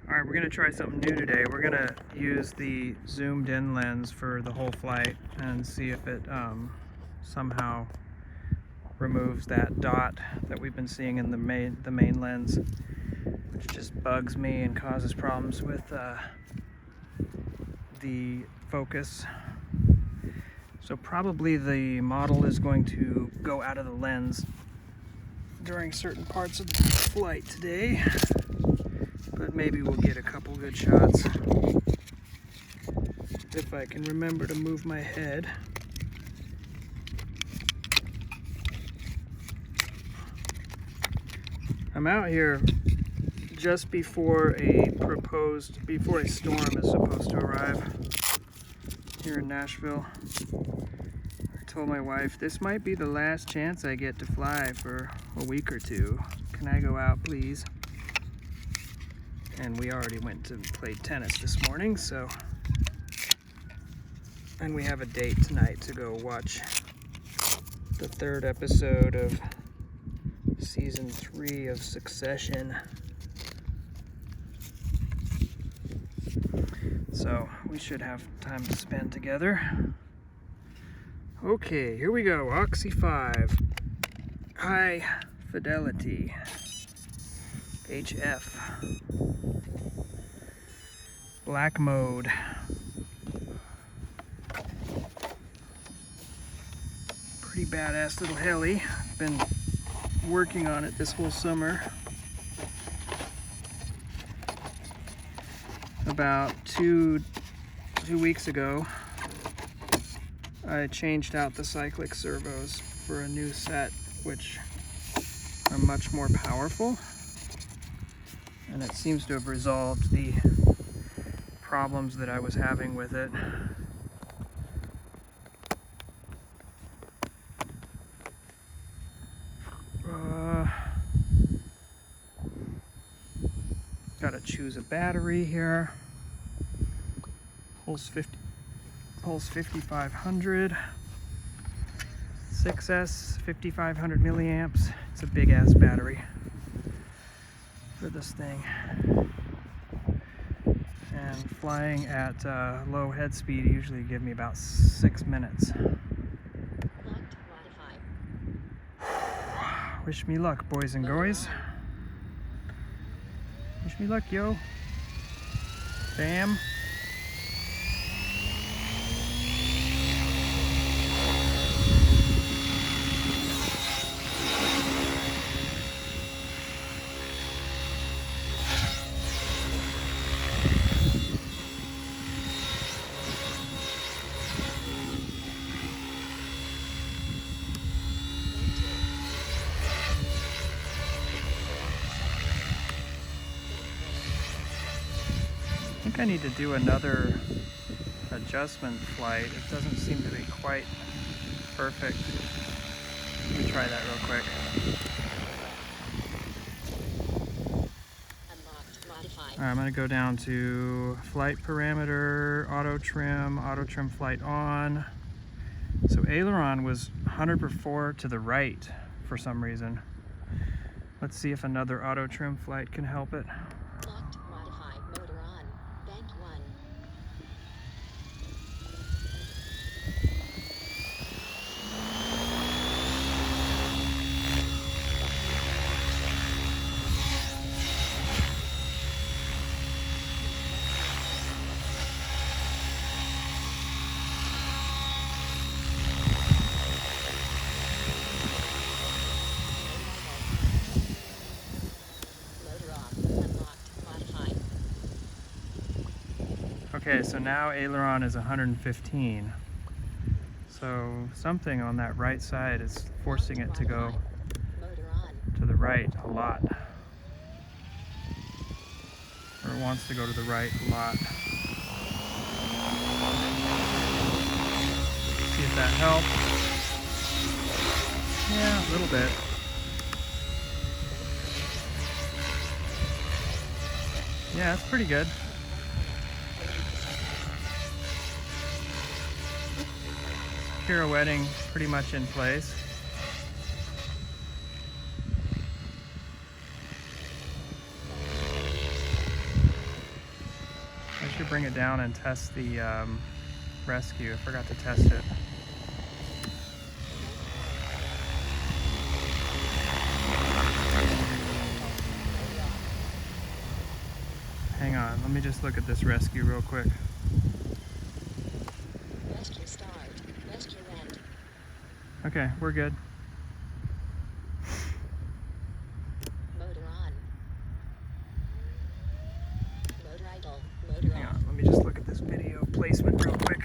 Alright, we're going to try something new today. We're going to use the zoomed in lens for the whole flight and see if it somehow removes that dot that we've been seeing in the main lens, which just bugs me and causes problems with the focus. So probably the model is going to go out of the lens during certain parts of the flight today, but maybe we'll get a couple good shots if I can remember to move my head. I'm out here just before a storm is supposed to arrive here in Nashville. I told my wife, this might be the last chance I get to fly for a week or two. Can I go out, please? And we already went to play tennis this morning, so, and we have a date tonight to go watch the third episode of season 3 of Succession. So we should have time to spend together. Okay, here we go. Oxy 5, high fidelity, HF, black mode. Pretty badass little heli. Been working on it this whole summer. About two weeks ago, I changed out the cyclic servos for a new set, which are much more powerful, and it seems to have resolved the problems that I was having with it. Gotta choose a battery here. Pulse 5500, 6S, 5500 milliamps. It's a big ass battery for this thing. And flying at low head speed usually give me about 6 minutes. Wish me luck, boys and girls. Wish me luck, yo. Bam. I think I need to do another adjustment flight. It doesn't seem to be quite perfect. Let me try that real quick. Alright, I'm going to go down to flight parameter, auto trim flight on. So aileron was 100% to the right for some reason. Let's see if another auto trim flight can help it. Okay, so now aileron is 115. So something on that right side is forcing it to go to the right a lot. Or it wants to go to the right a lot. See if that helps. Yeah, a little bit. Yeah, it's pretty good. Pirouetting pretty much in place. should bring it down and test the rescue. I forgot to test it. Hang on, let me just look at this rescue real quick. Rescue start. Rescue end. Okay, we're good. Motor on. Motor idle. Motor Hang on. on, let me just look at this video placement real quick.